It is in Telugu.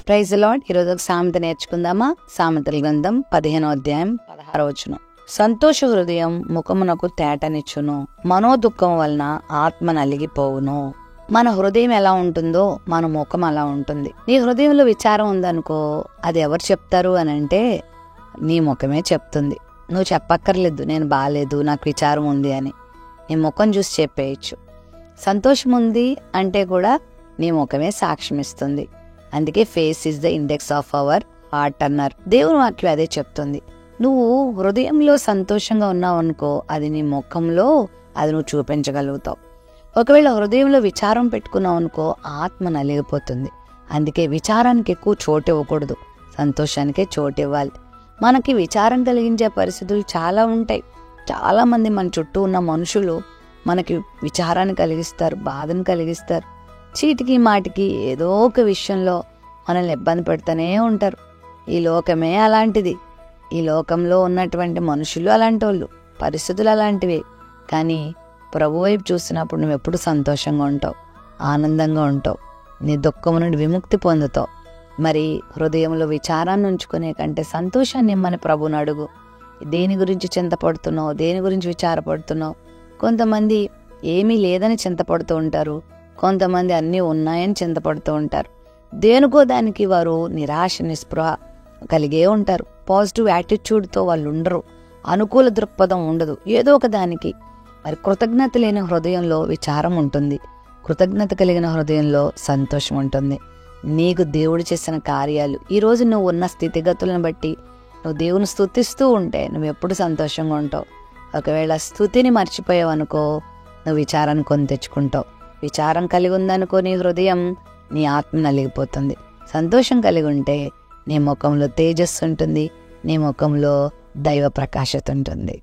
Praise the lord. ఈరోజు ఒక సామెత నేర్చుకుందామా? సామెతల గ్రంథం 15వ అధ్యాయం 16వ వచనం. సంతోష హృదయం ముఖమునకు తేటనిచ్చును, మనోదుఃఖం వలన ఆత్మ నలిగిపోవును. మన హృదయం ఎలా ఉంటుందో మన ముఖం అలా ఉంటుంది. నీ హృదయంలో విచారం ఉందనుకో, అది ఎవరు చెప్తారు అని అంటే నీ ముఖమే చెప్తుంది. నువ్వు చెప్పక్కర్లేదు నేను బాగాలేదు, నాకు విచారం ఉంది అని. నీ ముఖం చూసి చెప్పేయచ్చు. సంతోషం ఉంది అంటే కూడా నీ ముఖమే సాక్ష్యం ఇస్తుంది. అందుకే face is the index of our heart అన్నారు. దేవుని వాక్యం అదే చెప్తుంది. నువ్వు హృదయంలో సంతోషంగా ఉన్నావు అనుకో, అది నీ ముఖంలో అది నువ్వు చూపించగలుగుతావు. ఒకవేళ హృదయంలో విచారం పెట్టుకున్నావు అనుకో, ఆత్మ నలిగిపోతుంది. అందుకే విచారానికి ఎక్కువ చోటు ఇవ్వకూడదు, సంతోషానికే చోటు ఇవ్వాలి. మనకి విచారం కలిగించే పరిస్థితులు చాలా ఉంటాయి. చాలా మంది మన చుట్టూ ఉన్న మనుషులు మనకి విచారాన్ని కలిగిస్తారు, బాధను కలిగిస్తారు. చీటికి మాటికి ఏదో ఒక విషయంలో మనల్ని ఇబ్బంది పెడుతూనే ఉంటారు. ఈ లోకమే అలాంటిది. ఈ లోకంలో ఉన్నటువంటి మనుషులు అలాంటి వాళ్ళు, పరిస్థితులు అలాంటివి. కానీ ప్రభు వైపు చూసినప్పుడు నువ్వు ఎప్పుడు సంతోషంగా ఉంటావు, ఆనందంగా ఉంటావు, నీ దుఃఖం నుండి విముక్తి పొందుతావు. మరి హృదయంలో విచారాన్ని ఉంచుకునే కంటే సంతోషాన్ని ఇమ్మని ప్రభుని అడుగు. దేని గురించి చింతపడుతున్నావు, దేని గురించి విచారపడుతున్నావు? కొంతమంది ఏమీ లేదని చింతపడుతూ ఉంటారు, కొంతమంది అన్నీ ఉన్నాయని చింతపడుతూ ఉంటారు. దేనికో దానికి వారు నిరాశ నిస్పృహ కలిగే ఉంటారు. పాజిటివ్ యాటిట్యూడ్తో వాళ్ళు ఉండరు, అనుకూల దృక్పథం ఉండదు ఏదో ఒక దానికి. మరి కృతజ్ఞత లేని హృదయంలో విచారం ఉంటుంది, కృతజ్ఞత కలిగిన హృదయంలో సంతోషం ఉంటుంది. నీకు దేవుడు చేసిన కార్యాలు, ఈరోజు నువ్వు ఉన్న స్థితిగతులను బట్టి నువ్వు దేవుని స్తుతిస్తూ ఉంటే నువ్వు ఎప్పుడు సంతోషంగా ఉంటావు. ఒకవేళ స్తుతిని మర్చిపోయావు అనుకో, నువ్వు విచారాన్ని కొని తెచ్చుకుంటావు. విచారం కలిగి ఉందనుకో నీ హృదయం, నీ ఆత్మ నలిగిపోతుంది. సంతోషం కలిగి ఉంటే నీ ముఖంలో తేజస్సు ఉంటుంది, నీ ముఖంలో దైవ ప్రకాశత ఉంటుంది.